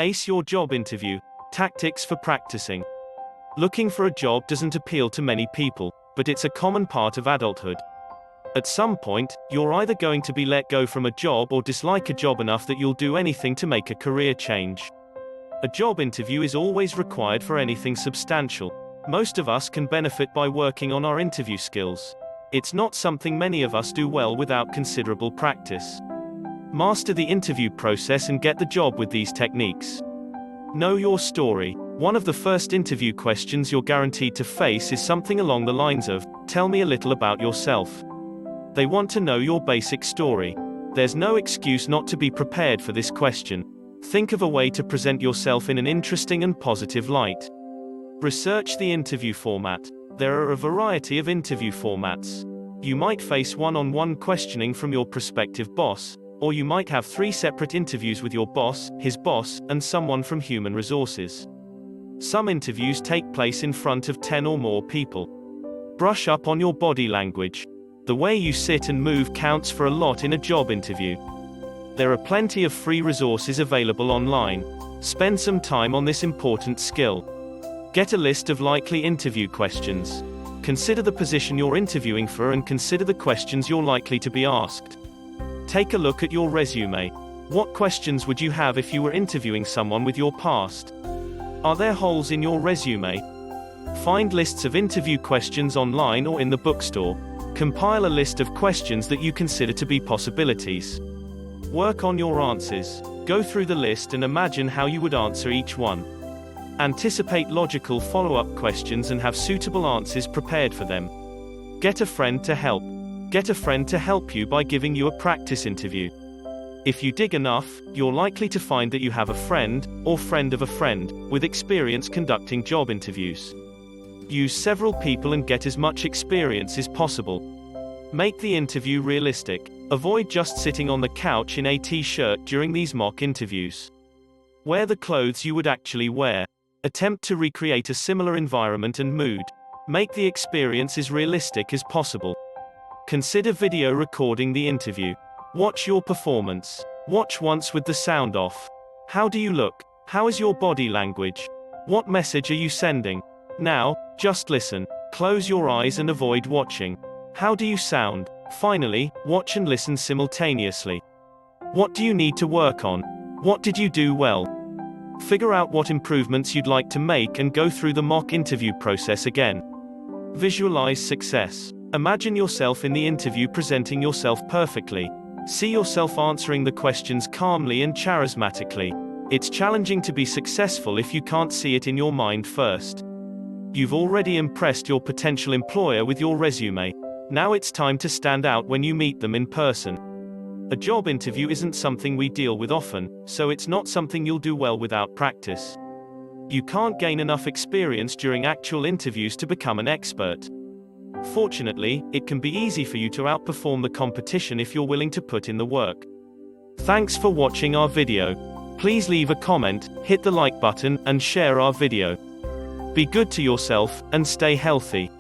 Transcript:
Ace your job interview. Tactics for practicing. Looking for a job doesn't appeal to many people, but it's a common part of adulthood. At some point, you're either going to be let go from a job or dislike a job enough that you'll do anything to make a career change. A job interview is always required for anything substantial. Most of us can benefit by working on our interview skills. It's not something many of us do well without considerable practice. Master the interview process and get the job with these techniques. Know your story. One of the first interview questions you're guaranteed to face is something along the lines of, "Tell me a little about yourself." They want to know your basic story. There's no excuse not to be prepared for this question. Think of a way to present yourself in an interesting and positive light. Research the interview format. There are a variety of interview formats. You might face one-on-one questioning from your prospective boss, or you might have 3 separate interviews with your boss, his boss, and someone from human resources. Some interviews take place in front of 10 or more people. Brush up on your body language. The way you sit and move counts for a lot in a job interview. There are plenty of free resources available online. Spend some time on this important skill. Get a list of likely interview questions. Consider the position you're interviewing for and consider the questions you're likely to be asked. Take a look at your resume. What questions would you have if you were interviewing someone with your past? Are there holes in your resume? Find lists of interview questions online or in the bookstore. Compile a list of questions that you consider to be possibilities. Work on your answers. Go through the list and imagine how you would answer each one. Anticipate logical follow-up questions and have suitable answers prepared for them. Get a friend to help. Get a friend to help you by giving you a practice interview. If you dig enough, you're likely to find that you have a friend, or friend of a friend, with experience conducting job interviews. Use several people and get as much experience as possible. Make the interview realistic. Avoid just sitting on the couch in a t-shirt during these mock interviews. Wear the clothes you would actually wear. Attempt to recreate a similar environment and mood. Make the experience as realistic as possible. Consider video recording the interview. Watch your performance. Watch once with the sound off. How do you look? How is your body language? What message are you sending? Now, just listen. Close your eyes and avoid watching. How do you sound? Finally, watch and listen simultaneously. What do you need to work on? What did you do well? Figure out what improvements you'd like to make and go through the mock interview process again. Visualize success. Imagine yourself in the interview presenting yourself perfectly. See yourself answering the questions calmly and charismatically. It's challenging to be successful if you can't see it in your mind first. You've already impressed your potential employer with your resume. Now it's time to stand out when you meet them in person. A job interview isn't something we deal with often, so it's not something you'll do well without practice. You can't gain enough experience during actual interviews to become an expert. Fortunately, it can be easy for you to outperform the competition if you're willing to put in the work. Thanks for watching our video. Please leave a comment, hit the like button, and share our video. Be good to yourself, and stay healthy.